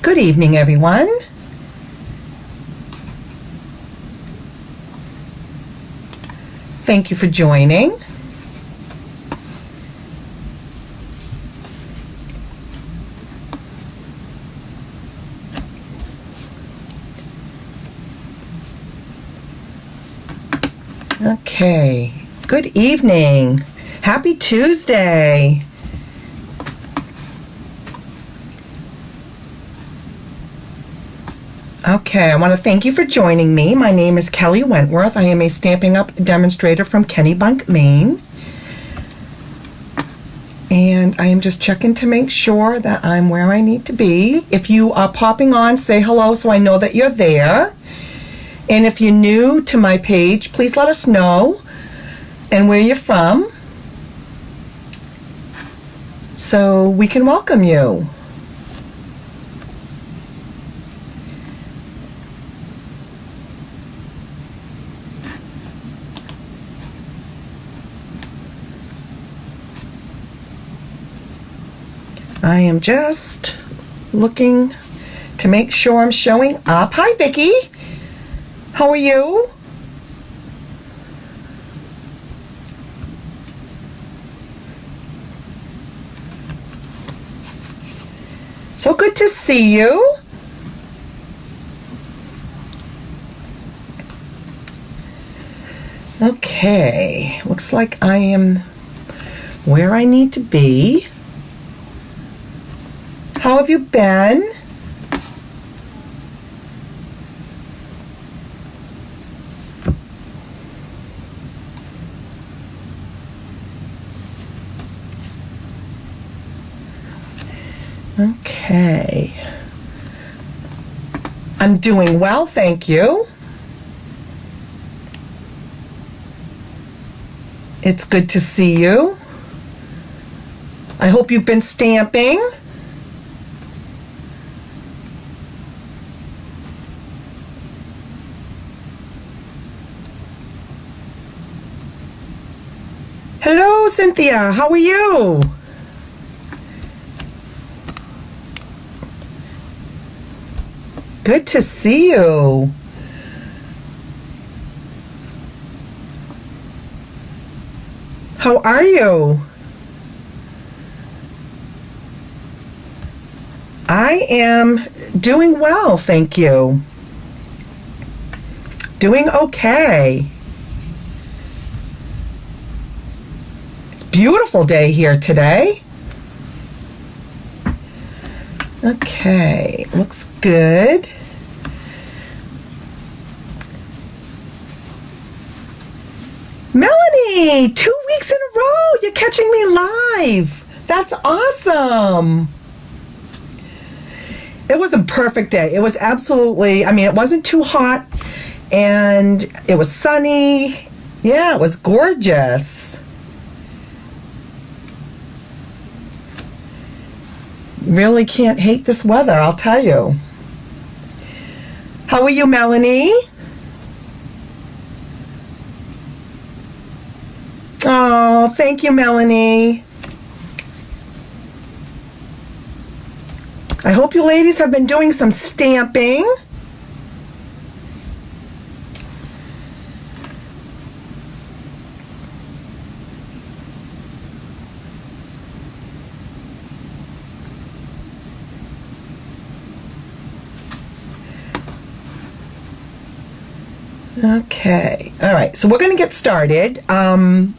Good evening, everyone. Thank you for joining. Okay, good evening. Happy Tuesday. Okay, I want to thank you for joining me. My name is Kelly Wentworth. I am a Stampin' Up! Demonstrator from Kennebunk, Maine. And I am just checking to make sure that I'm where I need to be. If you are popping on, say hello so I know that you're there. And if you're new to my page, please let us know and where you're from so we can welcome you. I am just looking to make sure I'm showing up. Hi, Vicki. How are you? So good to see you. Okay, looks like I am where I need to be. How have you been? Okay. I'm doing well, thank you. It's good to see you. I hope you've been stamping. Hello, Cynthia. How are you? Good to see you. How are you? I am doing well, thank you. Doing okay. Beautiful day here today. Okay, looks good. Melanie, 2 weeks in a row, you're catching me live. That's awesome. It was a perfect day. It was absolutely, it wasn't too hot and it was sunny. Yeah, it was gorgeous. Really can't hate this weather, I'll tell you. How are you, Melanie? Oh, thank you, Melanie. I hope you ladies have been doing some stamping. Okay, all right, so we're going to get started. I want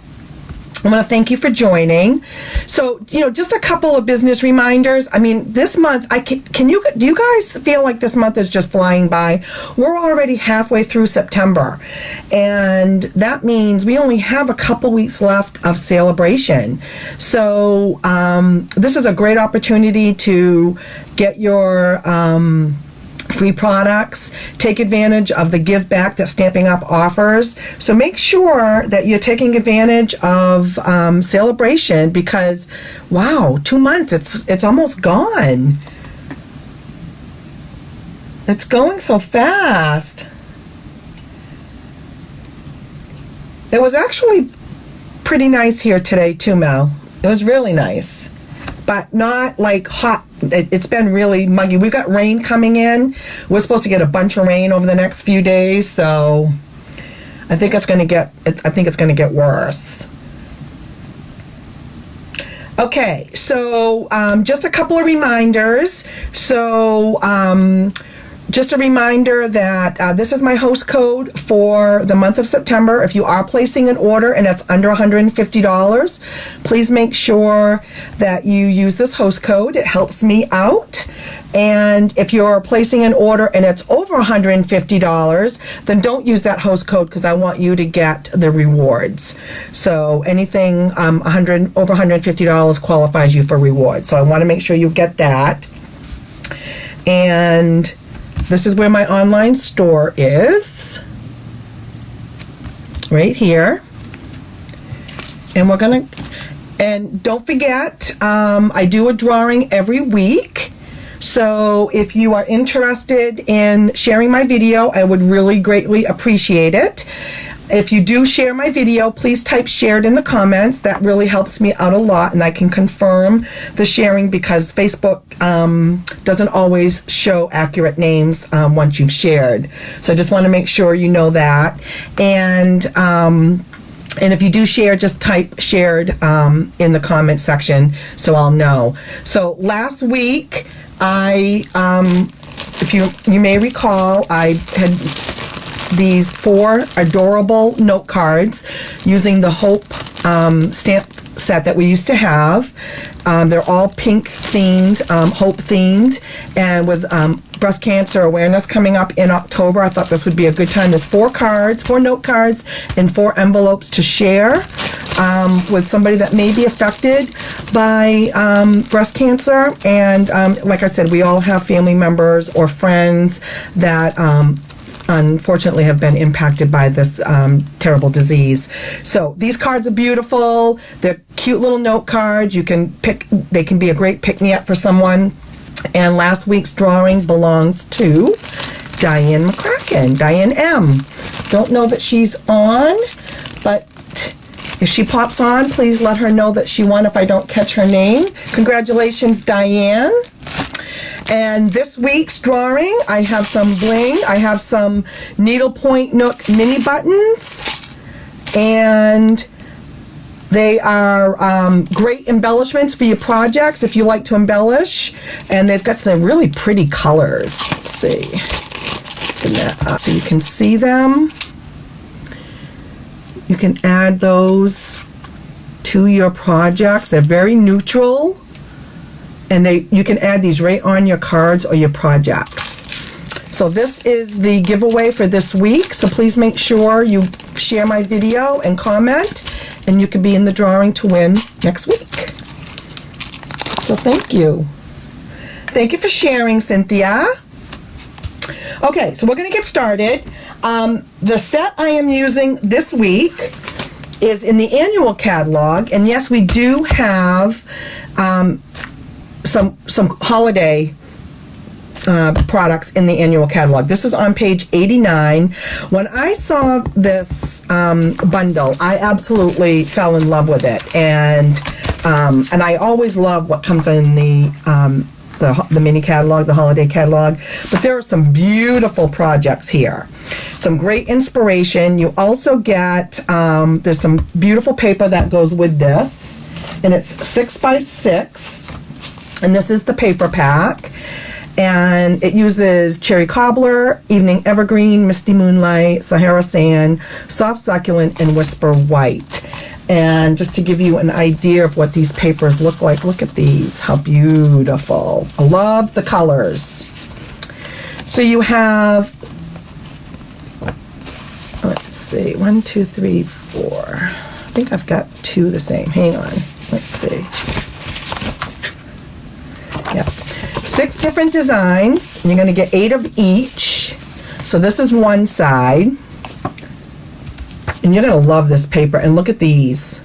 to thank you for joining. So, just a couple of business reminders. This month, do you guys feel like this month is just flying by? We're already halfway through September, and that means we only have a couple weeks left of celebration. So, this is a great opportunity to get your free products, take advantage of the give back that Stampin' Up! Offers. So make sure that you're taking advantage of celebration because, wow, 2 months, it's almost gone. It's going so fast. It was actually pretty nice here today too, Mel. It was really nice, but not like hot it's been really muggy. We've got rain coming in. We're supposed to get a bunch of rain over the next few days, so I think it's going to get worse. Okay, so just a couple of reminders. So just a reminder that this is my host code for the month of September. If you are placing an order and it's under $150, please make sure that you use this host code. It helps me out. And if you're placing an order and it's over $150, then don't use that host code because I want you to get the rewards. So anything over $150 qualifies you for rewards. So I want to make sure you get that. And this is where my online store is, right here. And don't forget, I do a drawing every week. So if you are interested in sharing my video, I would really greatly appreciate it. If you do share my video, please type shared in the comments. That really helps me out a lot, and I can confirm the sharing because Facebook doesn't always show accurate names once you've shared. So I just want to make sure you know that. And if you do share, just type shared in the comment section so I'll know. So last week, if you may recall, I had these 4 adorable note cards using the Hope stamp set that we used to have. They're all pink themed, Hope themed, and with breast cancer awareness coming up in October, I thought this would be a good time. There's 4 note cards, and 4 envelopes to share with somebody that may be affected by breast cancer. And like I said, we all have family members or friends that unfortunately have been impacted by this terrible disease. So these cards are beautiful. They're cute little note cards. They can be a great pick-me-up for someone. And last week's drawing belongs to Diane McCracken, Diane M. Don't know that she's on, but if she pops on, please let her know that she won if I don't catch her name. Congratulations, Diane. And this week's drawing, I have some bling. I have some needlepoint Nook mini buttons. And they are great embellishments for your projects if you like to embellish. And they've got some really pretty colors. Let's see. Open that up so you can see them. You can add those to your projects. They're very neutral. And you can add these right on your cards or your projects. So this is the giveaway for this week. So please make sure you share my video and comment, and you can be in the drawing to win next week. So thank you. Thank you for sharing, Cynthia. Okay, so we're going to get started. The set I am using this week is in the annual catalog, and yes, we do have some holiday products in the annual catalog. This is on page 89. When I saw this bundle, I absolutely fell in love with it, and I always love what comes in the mini catalog, the holiday catalog. But there are some beautiful projects here, some great inspiration. You also get there's some beautiful paper that goes with this, and it's 6x6. And this is the paper pack, and it uses cherry cobbler, evening evergreen, misty moonlight, Sahara sand, soft succulent, and whisper white. And just to give you an idea of what these papers look like, look at these, how beautiful. I love the colors. So you have, let's see, 1, 2, 3, 4. I think I've got 2 the same. Hang on, let's see. Yep. 6 different designs, and you're going to get 8 of each. So this is one side, and you're going to love this paper. And look at these.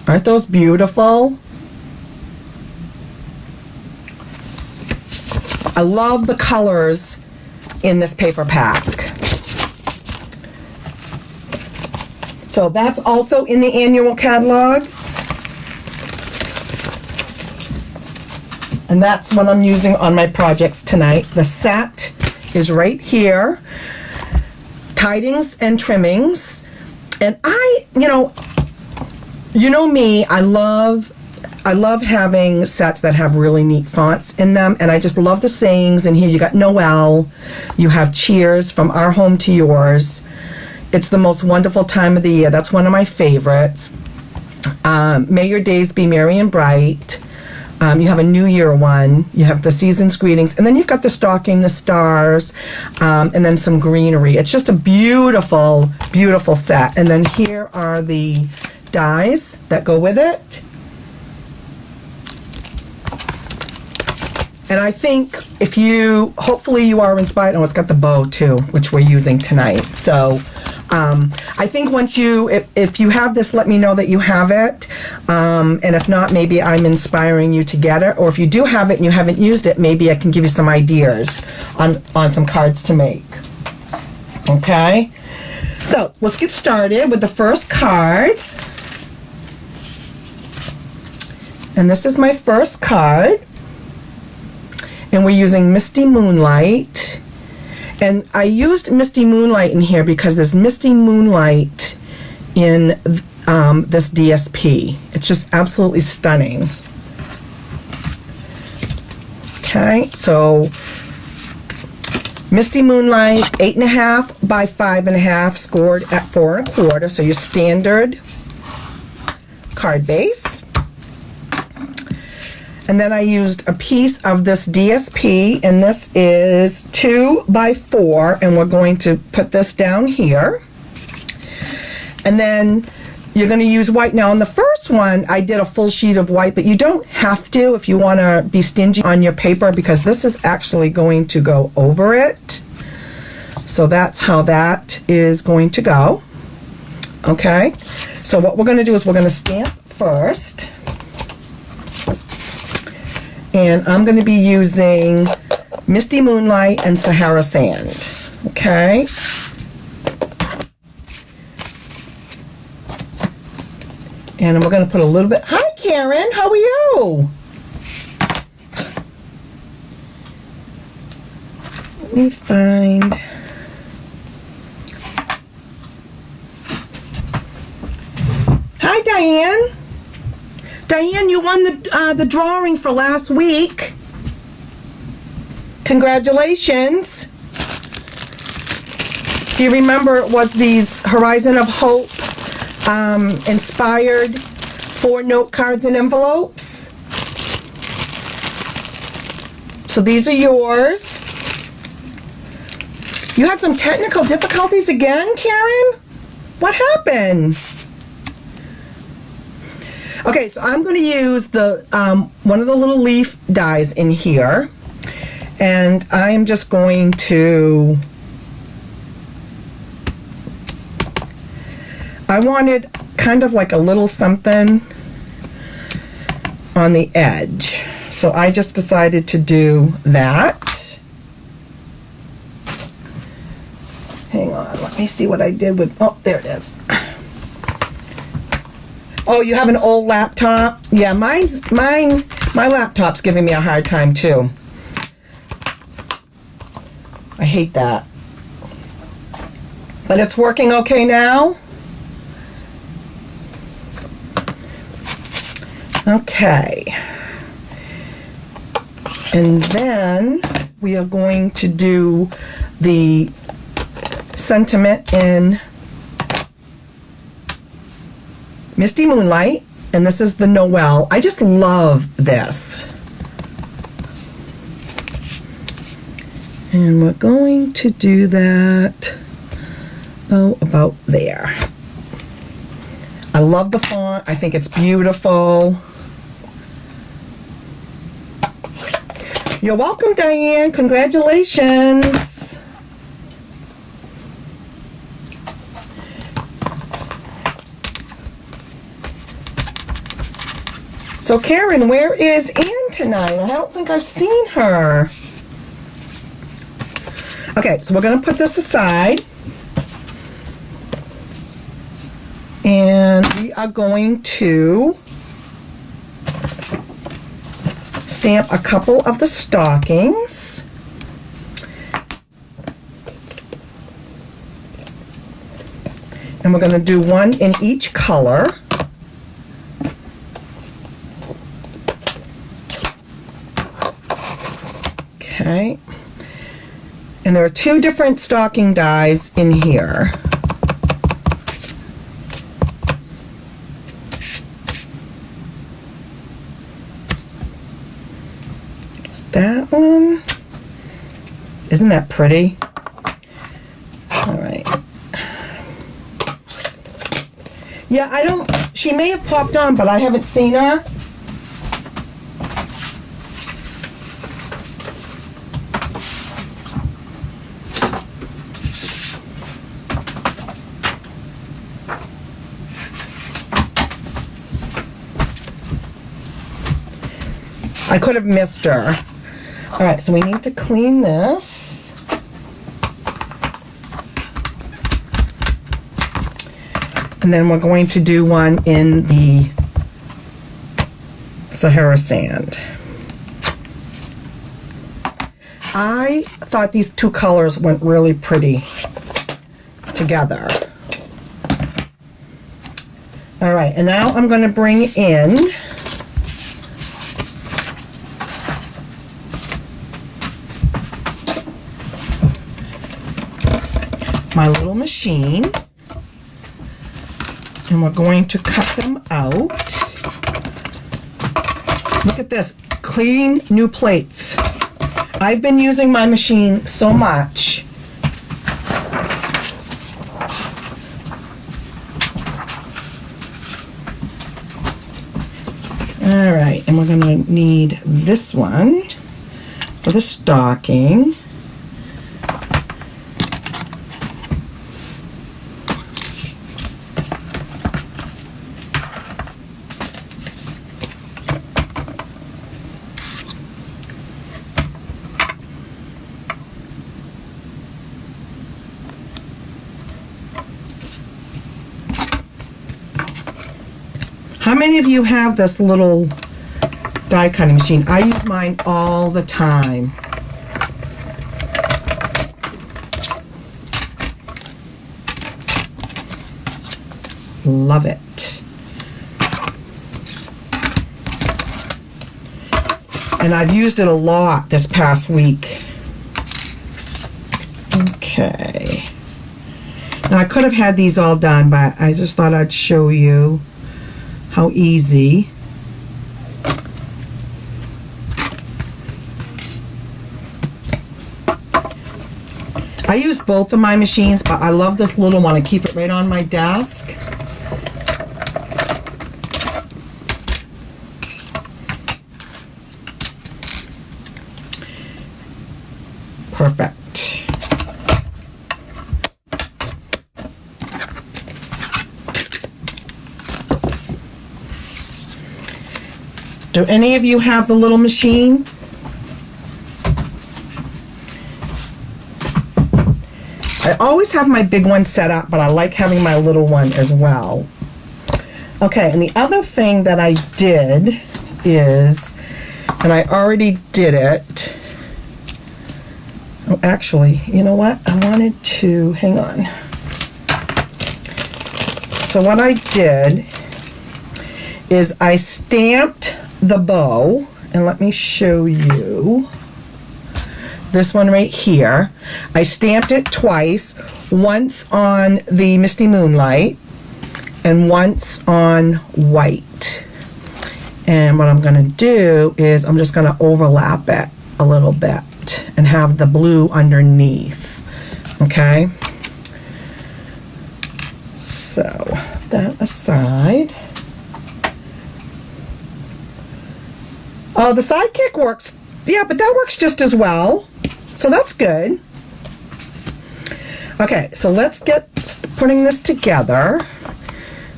Aren't those beautiful? I love the colors in this paper pack. So that's also in the annual catalog. And that's what I'm using on my projects tonight. The set is right here. Tidings and Trimmings. And you know me, I love having sets that have really neat fonts in them, and I just love the sayings. And here you got Noel, you have Cheers, From Our Home to Yours. It's the most wonderful time of the year. That's one of my favorites. May your days be merry and bright. You have a New Year one. You have the season's greetings. And then you've got the stocking, the stars, and then some greenery. It's just a beautiful, beautiful set. And then here are the dies that go with it. And I think hopefully you are inspired. Oh, it's got the bow too, which we're using tonight. So I think if you have this, let me know that you have it. And if not, maybe I'm inspiring you to get it. Or if you do have it and you haven't used it, maybe I can give you some ideas on some cards to make. Okay? So let's get started with the first card. And this is my first card. And we're using Misty Moonlight. And I used Misty Moonlight in here because there's Misty Moonlight in this DSP. It's just absolutely stunning. Okay, so Misty Moonlight, 8.5 by 5.5, scored at 4 1/4. So your standard card base. And then I used a piece of this DSP, and this is 2 by 4, and we're going to put this down here. And then you're going to use white. Now, on the first one, I did a full sheet of white, but you don't have to if you want to be stingy on your paper, because this is actually going to go over it. So that's how that is going to go. Okay, so what we're going to do is we're going to stamp first. And I'm going to be using Misty Moonlight and Sahara Sand. Okay. And we're going to put a little bit. Hi, Karen. How are you? Let me find. Hi, Diane. Diane, you won the drawing for last week. Congratulations. Do you remember it was these Horizon of Hope inspired 4 note cards and envelopes? So these are yours. You had some technical difficulties again, Karen? What happened? Okay, so I'm going to use the one of the little leaf dies in here, and I'm just going to. I wanted kind of like a little something on the edge, so I just decided to do that. Hang on, let me see what I did with. Oh, there it is. Oh, you have an old laptop? Yeah, my laptop's giving me a hard time too. I hate that. But it's working okay now? Okay. And then we are going to do the sentiment in Misty Moonlight, and this is the Noel. I just love this. And we're going to do that, about there. I love the font. I think it's beautiful. You're welcome, Diane. Congratulations. So Karen, where is Ann tonight? I don't think I've seen her. Okay, so we're going to put this aside. And we are going to stamp a couple of the stockings. And we're going to do one in each color. Okay. And there are 2 different stocking dies in here. There's that one. Isn't that pretty? All right. Yeah, I don't, she may have popped on, but I haven't seen her. I could have missed her. All right, so we need to clean this. And then we're going to do one in the Sahara sand. I thought these 2 colors went really pretty together. All right, and now I'm going to bring in my little machine, and we're going to cut them out. Look at this, clean new plates. I've been using my machine so much. All right, and we're going to need this one for the stocking. How many of you have this little die cutting machine? I use mine all the time. Love it. And I've used it a lot this past week. Okay. Now I could have had these all done, but I just thought I'd show you how easy. I use both of my machines, but I love this little one. I keep it right on my desk. Perfect. Do any of you have the little machine? I always have my big one set up, but I like having my little one as well. Okay, and the other thing that I did is, and I already did it. Oh, actually, you know what? I wanted to, hang on. So what I did is I stamped the bow, and let me show you this one right here. I stamped it twice, once on the Misty Moonlight and once on white. And what I'm going to do is I'm just going to overlap it a little bit and have the blue underneath. Okay, so that aside. The Sidekick works, yeah, but that works just as well. So that's good. Okay, so let's get putting this together.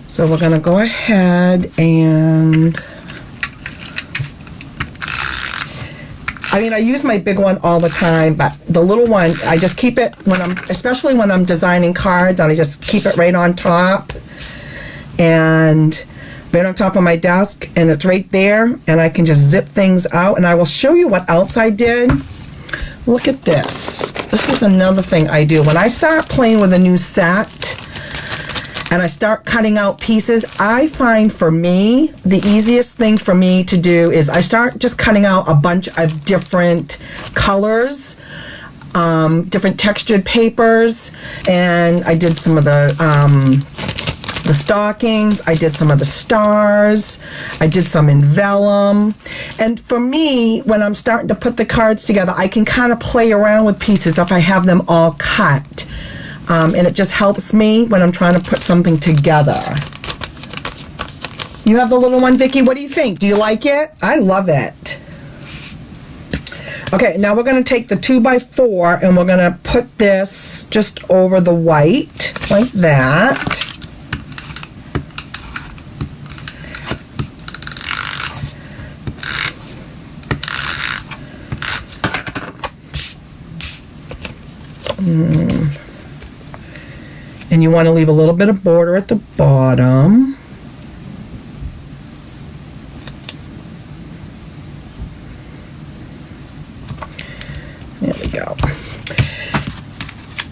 So we're going to go ahead and, I mean, I use my big one all the time, but the little one, I just keep it when I'm, especially when I'm designing cards, and I just keep it right on top. And right on top of my desk, and it's right there, and I can just zip things out. And I will show you what else I did. Look at this. This is another thing I do. When I start playing with a new set and I start cutting out pieces, I find for me, the easiest thing for me to do is I start just cutting out a bunch of different colors, different textured papers, and I did some of the stockings, I did some of the stars, I did some in vellum. And for me, when I'm starting to put the cards together, I can kind of play around with pieces if I have them all cut. And it just helps me when I'm trying to put something together. You have the little one, Vicki. What do you think? Do you like it? I love it. Okay, now we're going to take the 2x4 and we're going to put this just over the white, like that. And you want to leave a little bit of border at the bottom. There we go.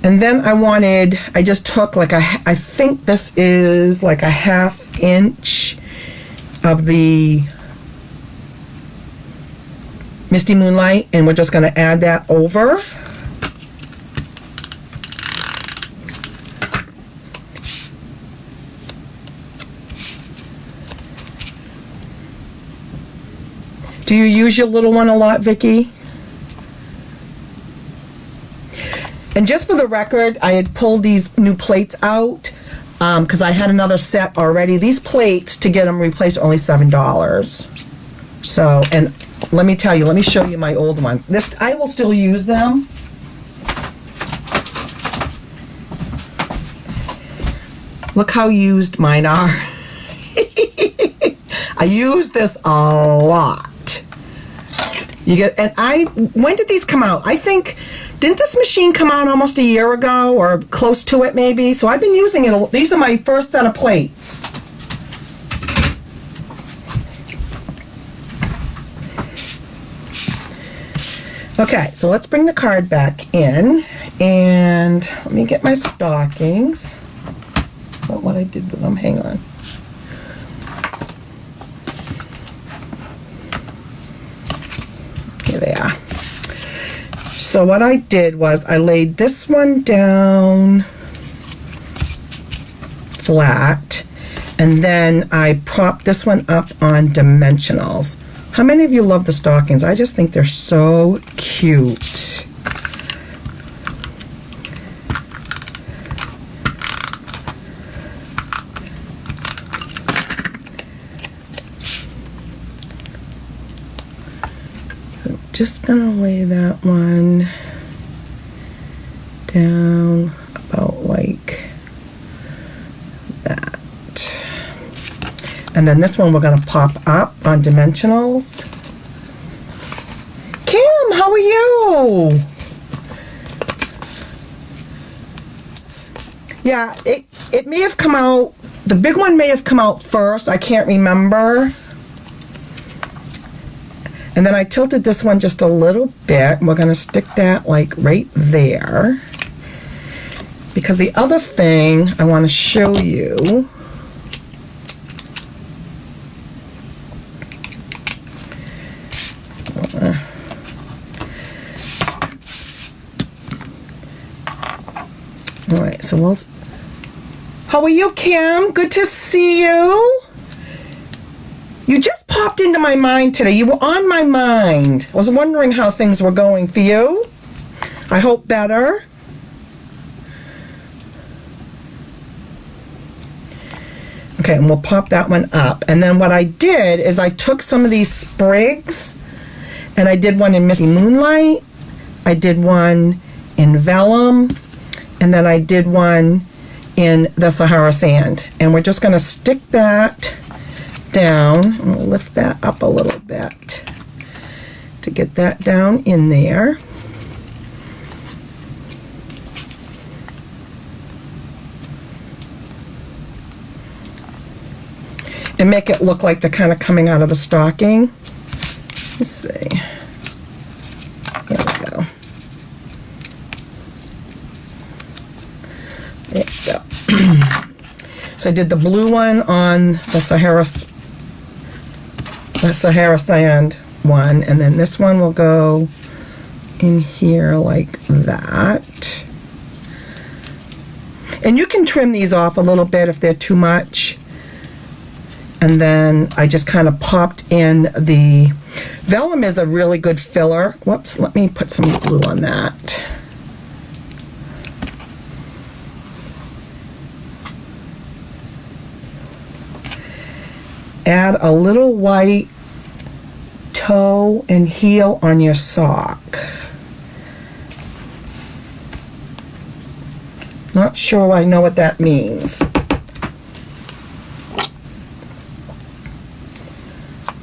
And then I just took like I think this is like a 1/2 inch of the Misty Moonlight, and we're just going to add that over. Do you use your little one a lot, Vicki? And just for the record, I had pulled these new plates out because I had another set already. These plates, to get them replaced, are only $7. So, and let me tell you, let me show you my old ones. This, I will still use them. Look how used mine are. I use this a lot. You get, and when did these come out? I think, didn't this machine come out almost a year ago or close to it maybe? So I've been using it. These are my first set of plates. Okay, so let's bring the card back in, and let me get my stockings. What I did with them, hang on. Here they are. So what I did was I laid this one down flat, and then I propped this one up on dimensionals. How many of you love the stockings? I just think they're so cute. Just gonna lay that one down about like that. And then this one we're gonna pop up on dimensionals. Kim, how are you? Yeah, it may have come out, the big one may have come out first, I can't remember. And then I tilted this one just a little bit. We're going to stick that like right there. Because the other thing I want to show you all right, so we'll, how are you, Kim? Good to see you. You just popped into my mind today. You were on my mind. I was wondering how things were going for you. I hope better. Okay, and we'll pop that one up. And then what I did is I took some of these sprigs, and I did one in Misty Moonlight, I did one in vellum, and then I did one in the Sahara Sand. And we're just going to stick that down. I'm going to lift that up a little bit to get that down in there. and make it look like they're kind of coming out of the stocking. Let's see. There we go. There we go. So I did the blue one on the Sahara Sand one, and then this one will go in here like that. And you can trim these off a little bit if they're too much. And then I just kind of popped in the vellum is a really good filler. Whoops, let me put some glue on that. Add a little white toe and heel on your sock. Not sure I know what that means.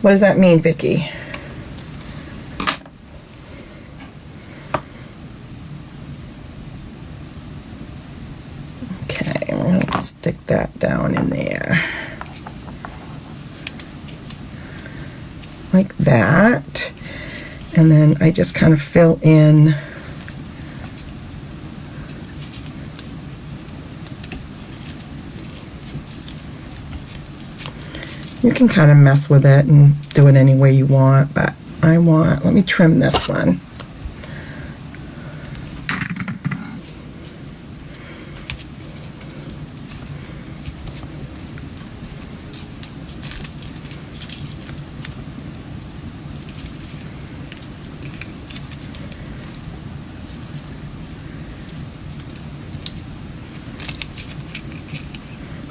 What does that mean, Vicki? Okay, I'm going to stick that down in there. Like that. And then I just kind of fill in you can kind of mess with it and do it any way you want, but let me trim this one.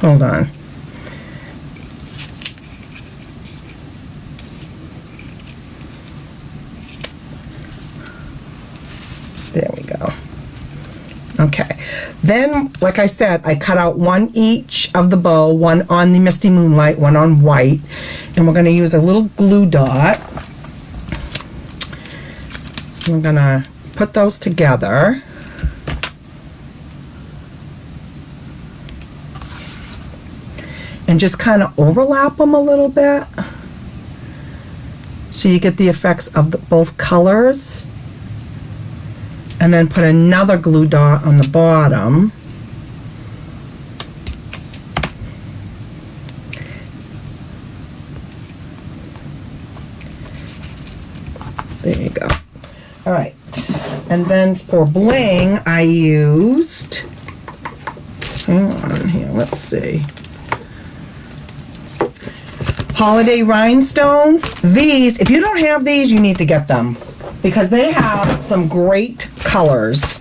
Hold on. There we go. Okay. Then, like I said, I cut out one each of the bow, one on the Misty Moonlight, one on white. And we're going to use a little glue dot. We're going to put those together. And just kind of overlap them a little bit. So you get the effects of both colors. And then put another glue dot on the bottom. There you go. All right. And then for bling, I used, hang on here, let's see. Holiday rhinestones. These, if you don't have these, you need to get them because they have some great colors.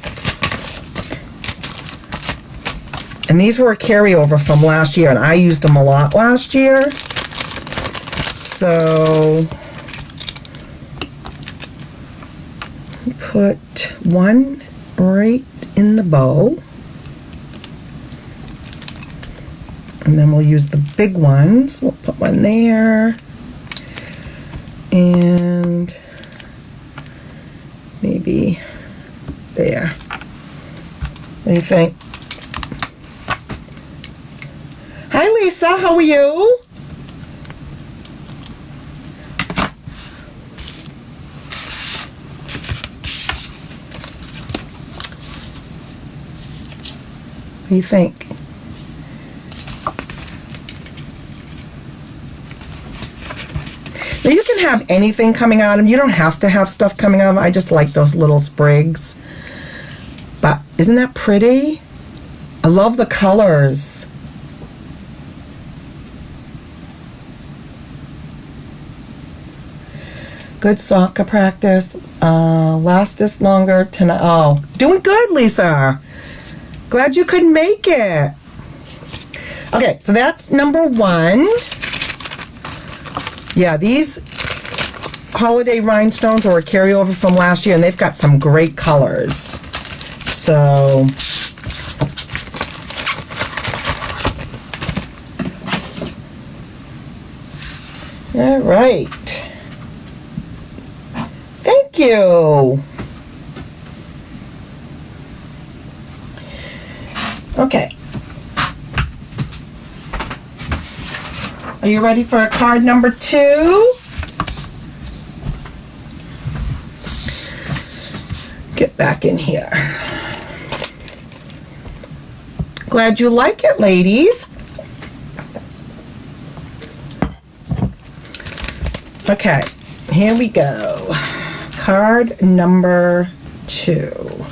And these were a carryover from last year, and I used them a lot last year. So put one right in the bow. And then we'll use the big ones. We'll put one there. And maybe there. What do you think? Hi, Lisa. How are you? What do you think? Now you can have anything coming out of them. You don't have to have stuff coming out of them. I just like those little sprigs. But isn't that pretty? I love the colors. Good soccer practice. Last us longer tonight. Oh, doing good, Lisa. Glad you could make it. Okay, so that's number one. Yeah, these holiday rhinestones are a carryover from last year, and they've got some great colors. So, all right. Thank you. Are you ready for card number 2? Get back in here. Glad you like it, ladies. Okay, here we go. Card number 2.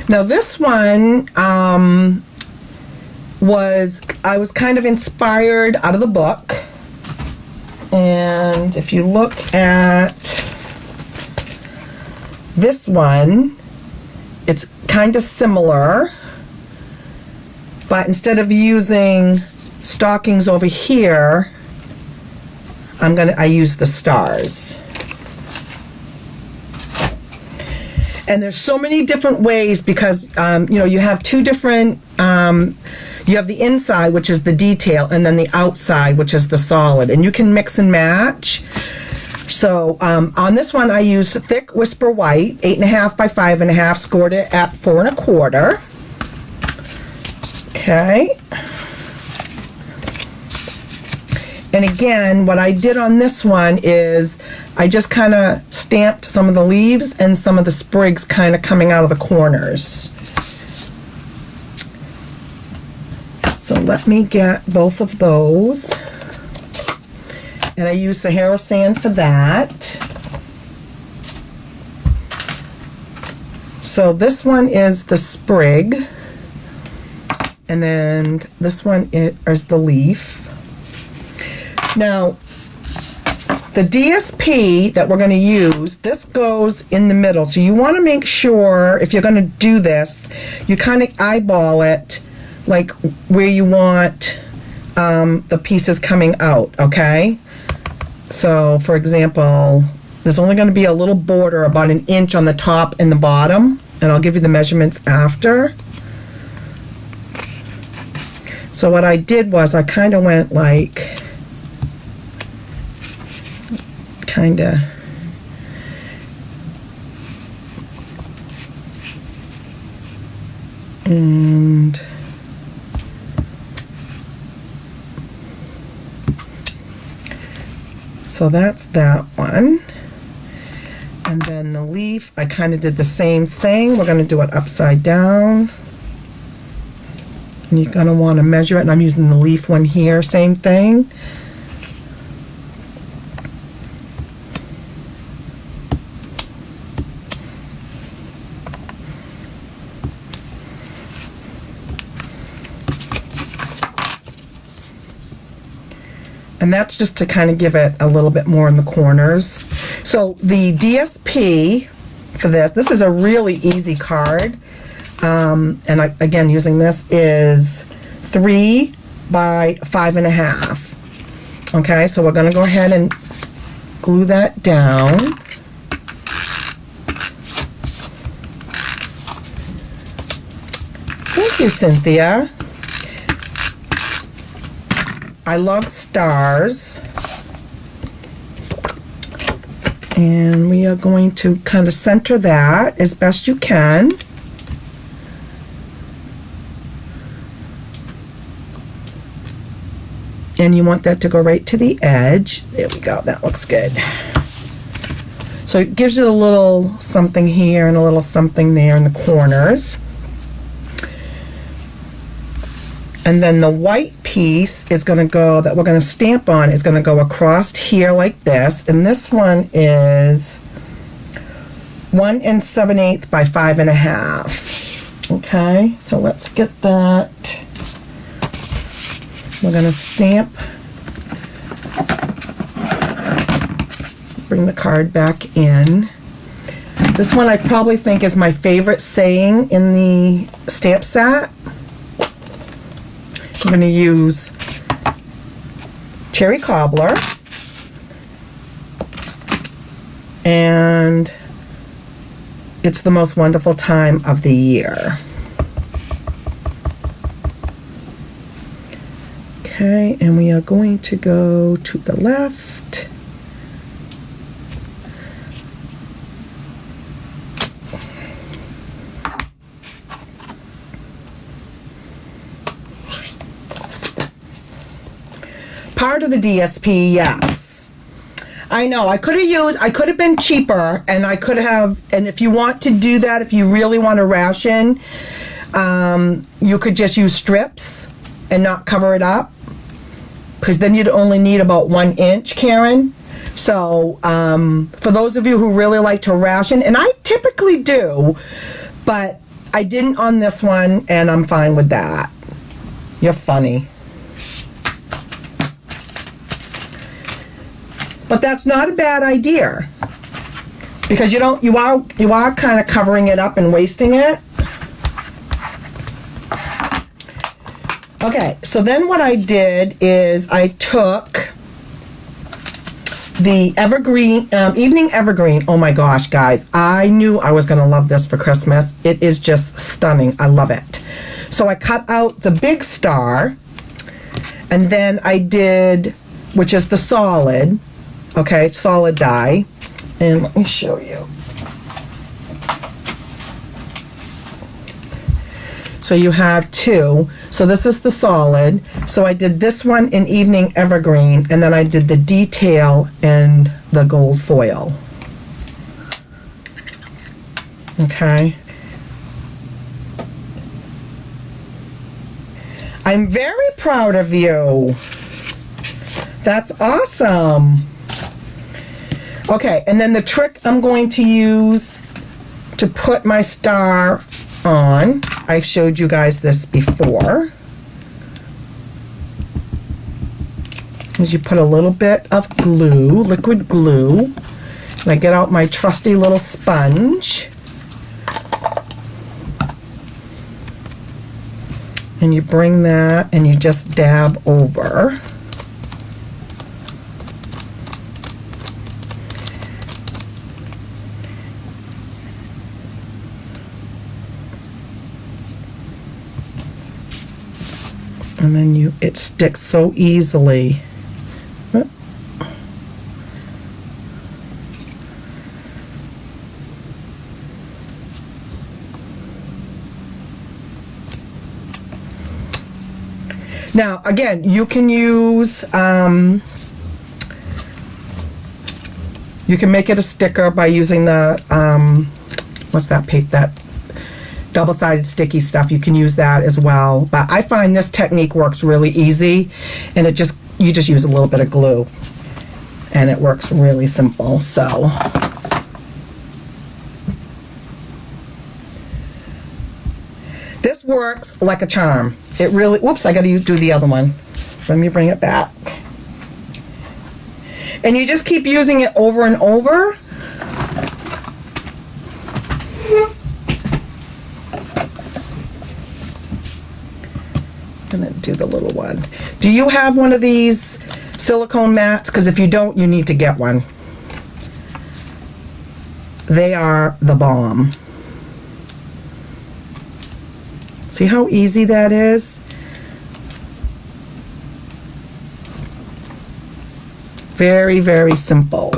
Now this one I was kind of inspired out of the book. And if you look at this one, it's kind of similar, but instead of using stockings over here, I use the stars. And there's so many different ways because you have two different you have the inside, which is the detail, and then the outside, which is the solid, and you can mix and match. So on this one I use thick Whisper White, 8.5 by 5.5, scored it at 4 1/4. Okay. And again, what I did on this one is I just kind of stamped some of the leaves and some of the sprigs kind of coming out of the corners. So let me get both of those. And I use Sahara sand for that. So this one is the sprig. And then this one is the leaf. Now, the DSP that we're going to use, this goes in the middle. So you want to make sure, if you're going to do this, you kind of eyeball it like where you want the pieces coming out, okay? So, for example, there's only going to be a little border about 1 inch on the top and the bottom, and I'll give you the measurements after. So what I did was I kind of went like, and so that's that one. And then the leaf, I kind of did the same thing. We're going to do it upside down. And you're going to want to measure it, and I'm using the leaf one here, same thing. And that's just to kind of give it a little bit more in the corners. So the DSP for this is a really easy card. And again, using this is 3 by 5.5. Okay, so we're going to go ahead and glue that down. Thank you, Cynthia. I love stars. And we are going to kind of center that as best you can. And you want that to go right to the edge. There we go, that looks good. So it gives you a little something here and a little something there in the corners. And then the white piece is going to go, that we're going to stamp on, is going to go across here like this. And this one is 1 7/8 by 5.5. Okay, so let's get that. We're going to stamp, bring the card back in. This one I probably think is my favorite saying in the stamp set. I'm going to use Cherry Cobbler, and it's the most wonderful time of the year. Okay, and we are going to go to the left. Part of the DSP, yes. I know, I could have been cheaper, and I could have, and if you want to do that, if you really want to ration, you could just use strips and not cover it up, because then you'd only need about 1 inch, Karen. So, for those of you who really like to ration, and I typically do, but I didn't on this one, and I'm fine with that. You're funny. But that's not a bad idea, because you are kind of covering it up and wasting it. Okay, so then what I did is I took the Evergreen, Evening Evergreen. Oh my gosh, guys, I knew I was going to love this for Christmas. It is just stunning. I love it. So I cut out the big star, and then I did, which is the solid, okay, solid die. And let me show you. So you have 2. So this is the solid. So I did this one in Evening Evergreen, and then I did the detail in the gold foil. Okay. I'm very proud of you. That's awesome. Okay, and then the trick I'm going to use to put my star on, I've showed you guys this before, is you put a little bit of glue, liquid glue, and I get out my trusty little sponge, and you bring that and you just dab over. And then it sticks so easily. Now, again, you can use, you can make it a sticker by using the, what's that paper, that double-sided sticky stuff. You can use that as well, but I find this technique works really easy, and you just use a little bit of glue and it works really simple. So this works like a charm. It really, whoops, I gotta do the other one. Let me bring it back. And you just keep using it over and over. I'm gonna do the little one. Do you have one of these silicone mats? Because if you don't, you need to get one. They are the bomb. See how easy that is? Very, very simple.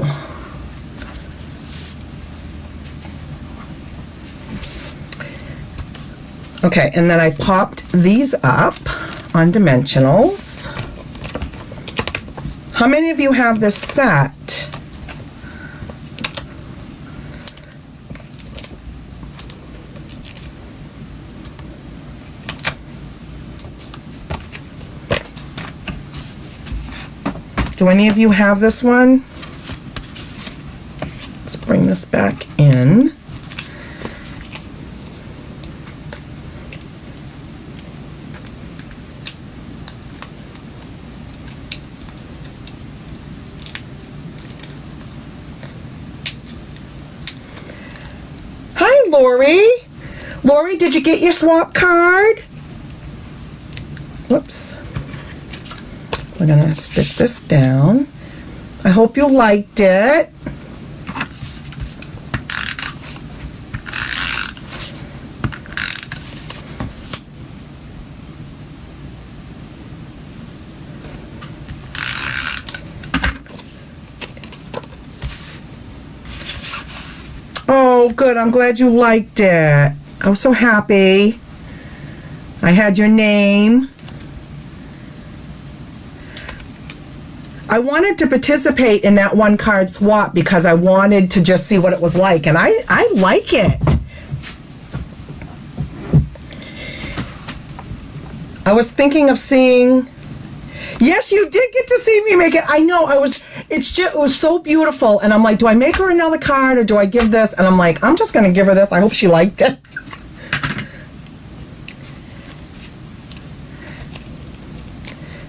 Okay, and then I popped these up on dimensionals. How many of you have this set? Do any of you have this one? Let's bring this back in. Hi, Lori. Lori, did you get your swap card? Whoops. We're gonna stick this down. I hope you liked it. Oh, good. I'm glad you liked it. I was so happy. I had your name. I wanted to participate in that one card swap because I wanted to just see what it was like, and I like it. I was thinking of seeing. Yes, you did get to see me make it. I know. It was so beautiful, and I'm like, do I make her another card or do I give this? And I'm like, I'm just going to give her this. I hope she liked it.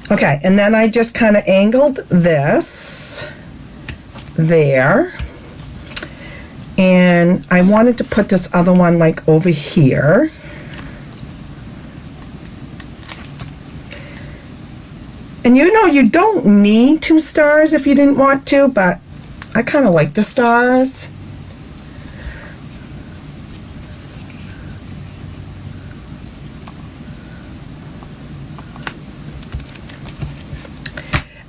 Okay, and then I just kind of angled this there. And I wanted to put this other one like over here. And you know, you don't need 2 stars if you didn't want to, but I kind of like the stars.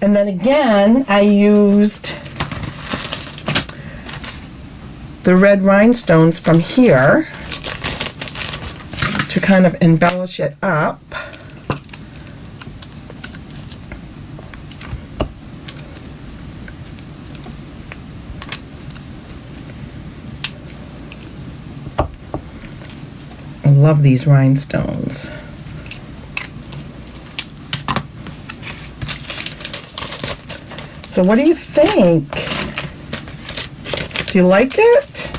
And then again, I used the red rhinestones from here to kind of embellish it up. I love these rhinestones. So what do you think? Do you like it?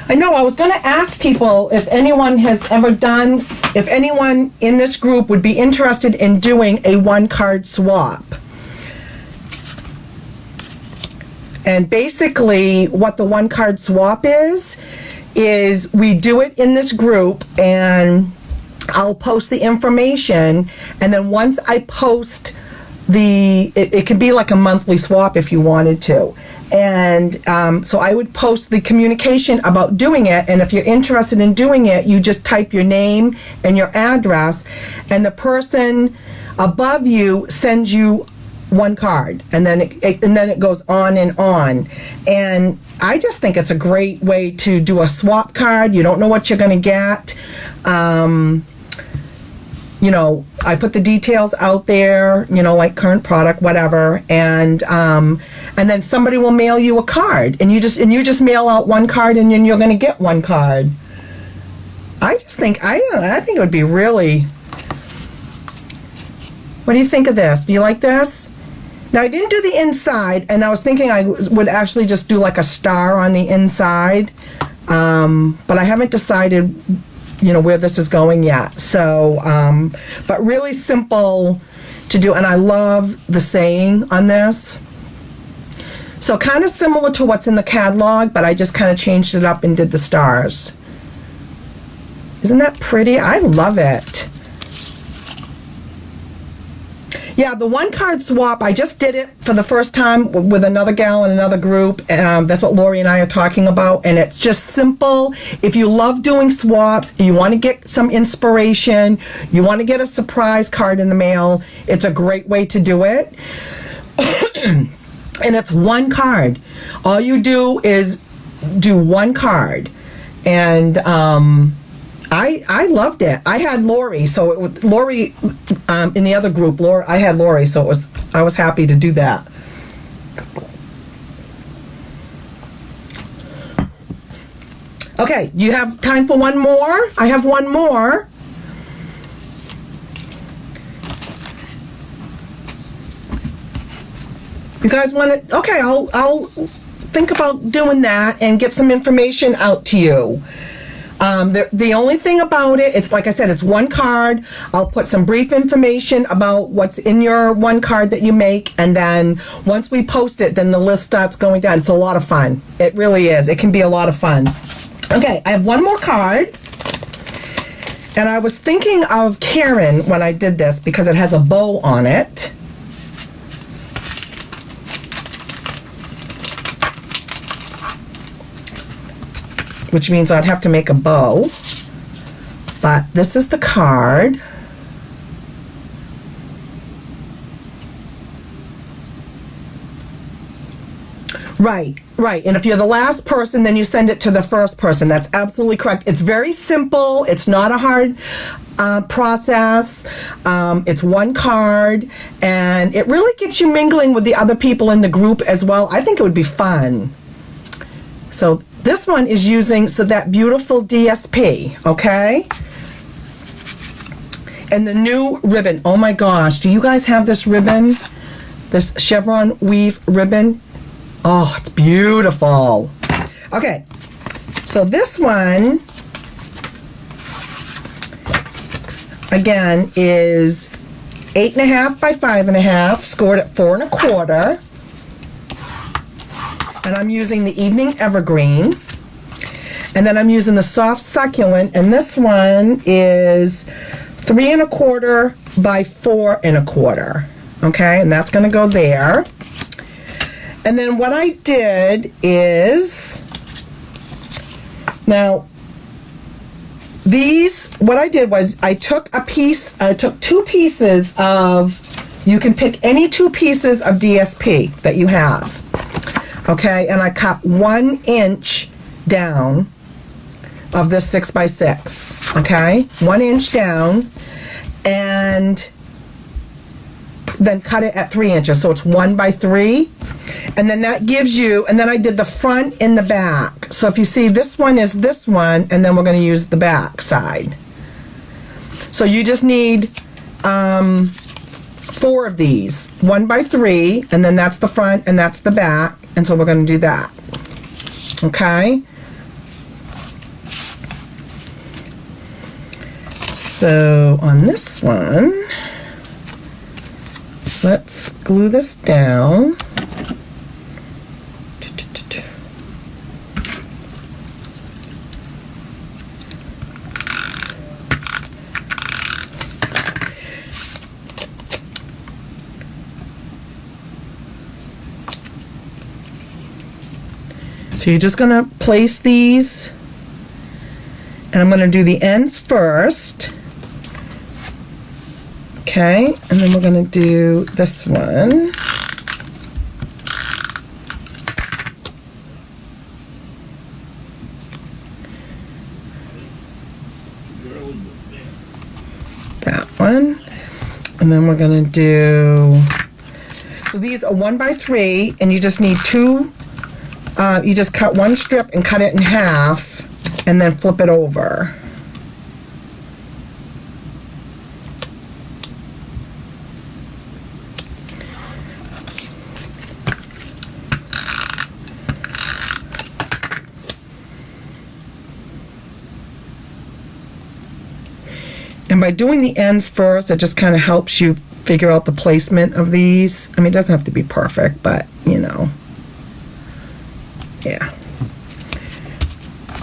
I know I was going to ask people if anyone has ever done, if anyone in this group would be interested in doing a 1-card swap. And basically what the 1-card swap is we do it in this group, and I'll post the information, and then once I post it could be like a monthly swap if you wanted to. And so I would post the communication about doing it, and if you're interested in doing it, you just type your name and your address, and the person above you sends you 1 card, and then it goes on and on. And I just think it's a great way to do a swap card. You don't know what you're going to get. You know, I put the details out there, you know, like current product, whatever, and then somebody will mail you a card, and you just mail out 1 card, and then you're going to get 1 card. I think it would be really. What do you think of this? Do you like this? Now, I didn't do the inside, and I was thinking I would actually just do like a star on the inside, but I haven't decided, you know, where this is going yet. So, but really simple to do, and I love the saying on this. So kind of similar to what's in the catalog, but I just kind of changed it up and did the stars. Isn't that pretty? I love it. Yeah, the 1-card swap, I just did it for the first time with another gal in another group. That's what Lori and I are talking about. And it's just simple. If you love doing swaps, you want to get some inspiration, you want to get a surprise card in the mail, it's a great way to do it. And it's 1 card. All you do is do 1 card. And I loved it. I had Lori, so Lori in the other group. I had Lori, so I was happy to do that. Okay, do you have time for one more? I have one more. You guys want to? Okay, I'll think about doing that and get some information out to you. The only thing about it, it's like I said, it's 1 card. I'll put some brief information about what's in your 1 card that you make, and then once we post it, then the list starts going down. It's a lot of fun. It really is. It can be a lot of fun. Okay, I have 1 more card, and I was thinking of Karen when I did this because it has a bow on it. Which means I'd have to make a bow. But this is the card. Right, right. And if you're the last person, then you send it to the first person. That's absolutely correct. It's very simple. It's not a hard process. It's one card, and it really gets you mingling with the other people in the group as well. I think it would be fun. So this one is using that beautiful DSP, okay? And the new ribbon. Oh my gosh, do you guys have this ribbon? This chevron weave ribbon? Oh, it's beautiful. Okay, so this one, again, is 8.5 by 5.5, scored at 4 1/4. And I'm using the Evening Evergreen. And then I'm using the Soft Succulent, and this one is 3 1/4 by 4 1/4. Okay, and that's going to go there. And then what I did is, now these, what I did was I took two pieces of, you can pick any 2 pieces of DSP that you have. Okay, and I cut 1 inch down of this 6 by 6. Okay, 1 inch down, and then cut it at 3 inches, so it's 1 by 3, and then that gives you, and then I did the front and the back. So if you see, this one is this one, and then we're going to use the back side. So you just need 4 of these, 1 by 3, and then that's the front and that's the back, and so we're going to do that. Okay. So on this one, let's glue this down. So you're just going to place these, and I'm going to do the ends first. Okay, and then we're going to do this one. That one. And then we're going to do, so these are 1 by 3, and you just need 2, you just cut 1 strip and cut it in half, and then flip it over. And by doing the ends first, it just kind of helps you figure out the placement of these. I mean, it doesn't have to be perfect, but, you know. Yeah.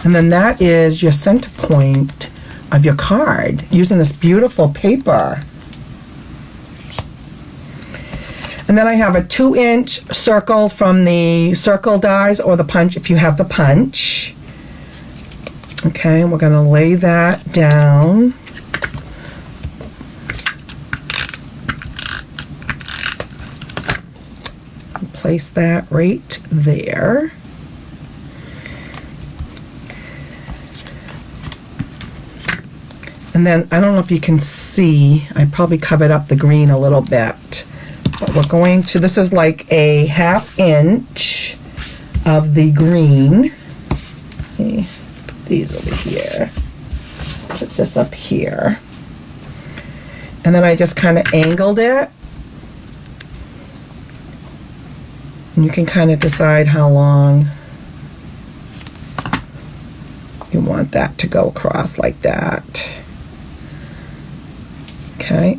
And then that is your center point of your card using this beautiful paper. And then I have a 2-inch circle from the circle dies or the punch if you have the punch. Okay, we're going to lay that down. Place that right there. And then, I don't know if you can see, I probably covered up the green a little bit, but we're going to, this is like a 1/2 inch of the green. Okay, put these over here. Put this up here. And then I just kind of angled it. And you can kind of decide how long you want that to go across, like that. Okay.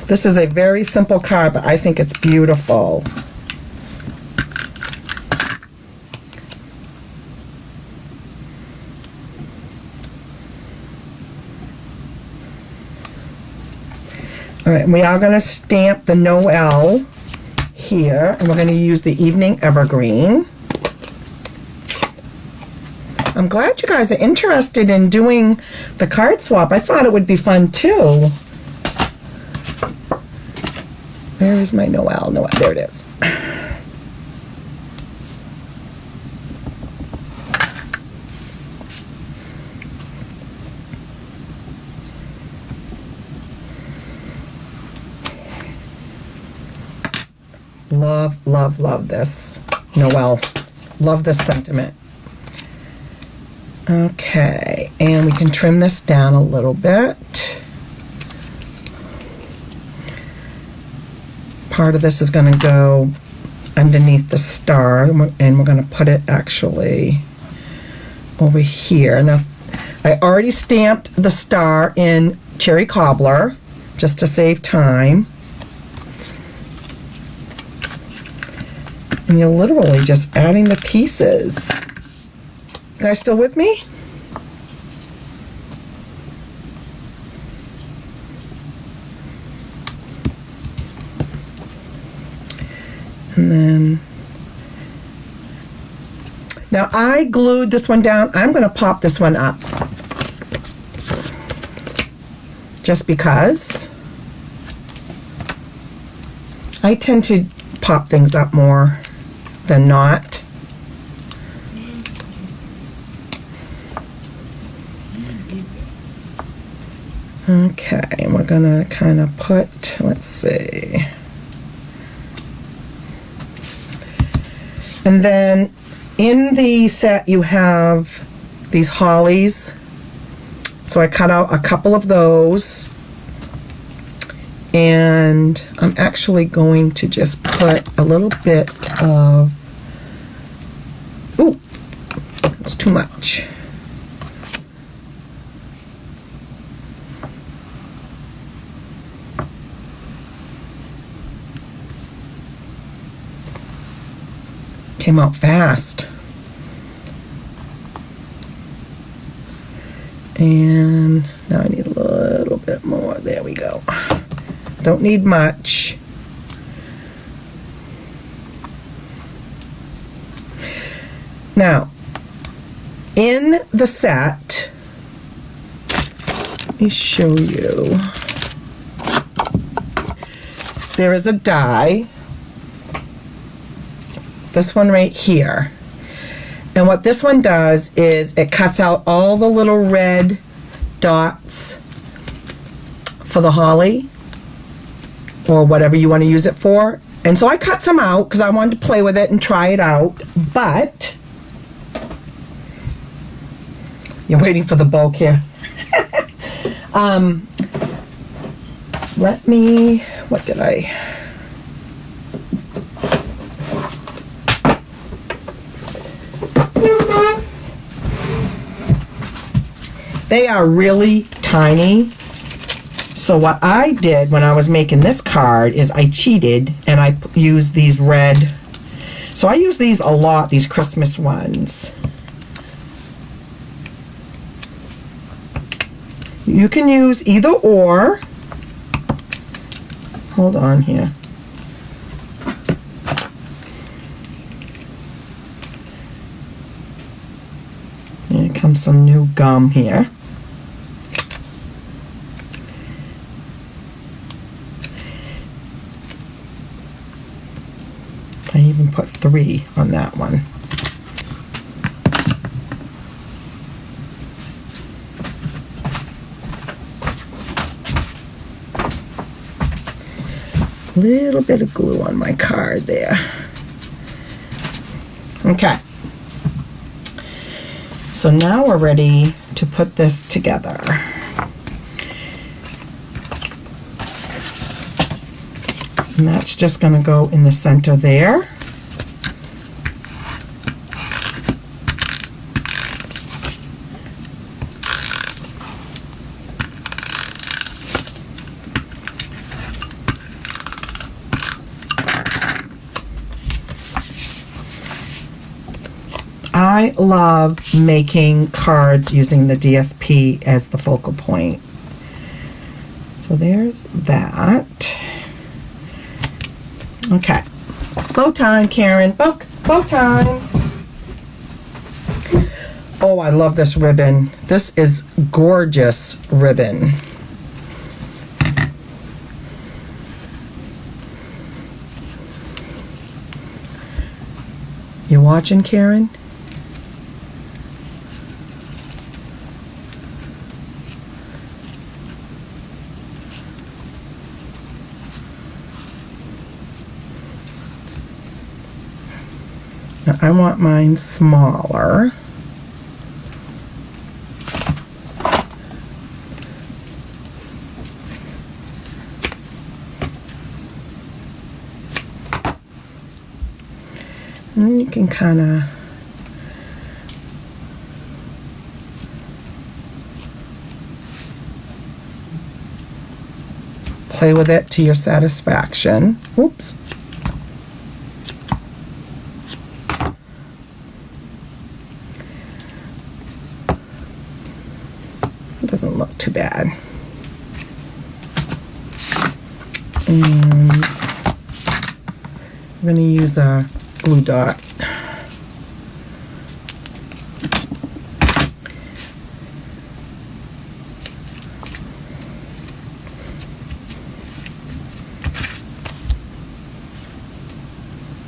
This is a very simple card, but I think it's beautiful. All right, we are going to stamp the Noel here, and we're going to use the Evening Evergreen. I'm glad you guys are interested in doing the card swap. I thought it would be fun too. Where is my Noel? Noel, there it is. Love, love, love this. Noel, love this sentiment. Okay, and we can trim this down a little bit. Part of this is going to go underneath the star, and we're going to put it actually over here. Now, I already stamped the star in cherry cobbler just to save time. And you're literally just adding the pieces. You guys still with me? And then, now I glued this one down. I'm going to pop this one up. Just because. I tend to pop things up more than not. Okay, and we're gonna kind of put, let's see. And then in the set you have these hollies. So I cut out a couple of those. And I'm actually going to just put a little bit of, ooh, it's too much. Came out fast. And now I need a little bit more. There we go. Don't need much. Now, in the set, let me show you. There is a die. This one right here. And what this one does is it cuts out all the little red dots for the holly or whatever you want to use it for. And so I cut some out because I wanted to play with it and try it out. But you're waiting for the bulk here. Let me, what did I? They are really tiny. So what I did when I was making this card is I cheated and I used these red. So I use these a lot, these Christmas ones. You can use either or. Hold on here. Here comes some new gum here. I even put 3 on that one. Little bit of glue on my card there. Okay. So now we're ready to put this together. And that's just going to go in the center there. I love making cards using the DSP as the focal point. So there's that. Okay. Bow time, Karen. Bow time. Oh, I love this ribbon. This is gorgeous ribbon. You watching, Karen? Now, I want mine smaller. And you can kind of play with it to your satisfaction. Oops. It doesn't look too bad. And I'm going to use a glue dot.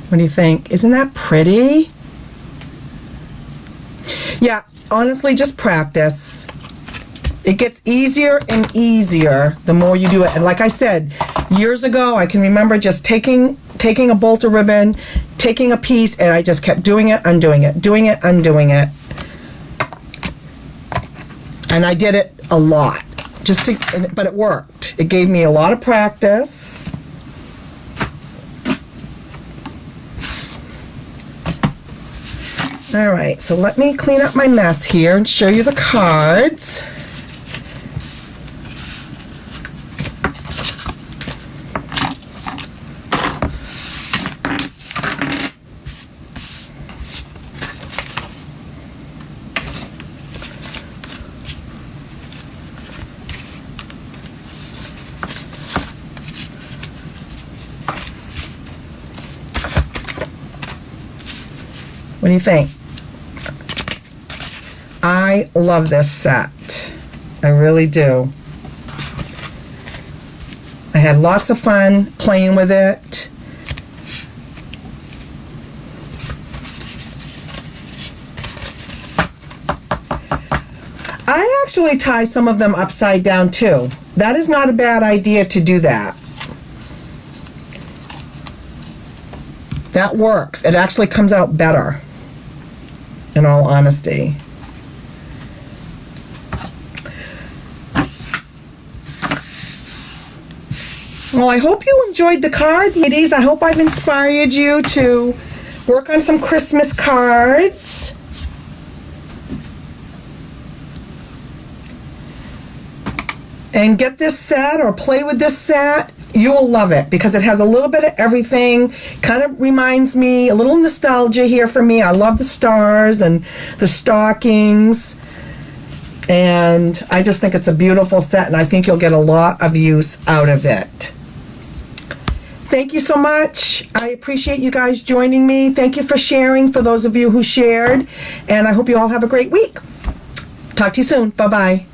What do you think? Isn't that pretty? Yeah, honestly, just practice. It gets easier and easier the more you do it. And like I said, years ago, I can remember just taking a bolt of ribbon, taking a piece, and I just kept doing it, undoing it, doing it, undoing it. And I did it a lot, but it worked. It gave me a lot of practice. All right, so let me clean up my mess here and show you the cards. What do you think? I love this set. I really do. I had lots of fun playing with it. I actually tie some of them upside down too. That is not a bad idea to do that. That works. It actually comes out better, in all honesty. Well, I hope you enjoyed the cards, ladies. I hope I've inspired you to work on some Christmas cards. And get this set or play with this set. You will love it because it has a little bit of everything. Kind of reminds me, a little nostalgia here for me. I love the stars and the stockings. And I just think it's a beautiful set, and I think you'll get a lot of use out of it. Thank you so much. I appreciate you guys joining me. Thank you for sharing, for those of you who shared. And I hope you all have a great week. Talk to you soon. Bye-bye.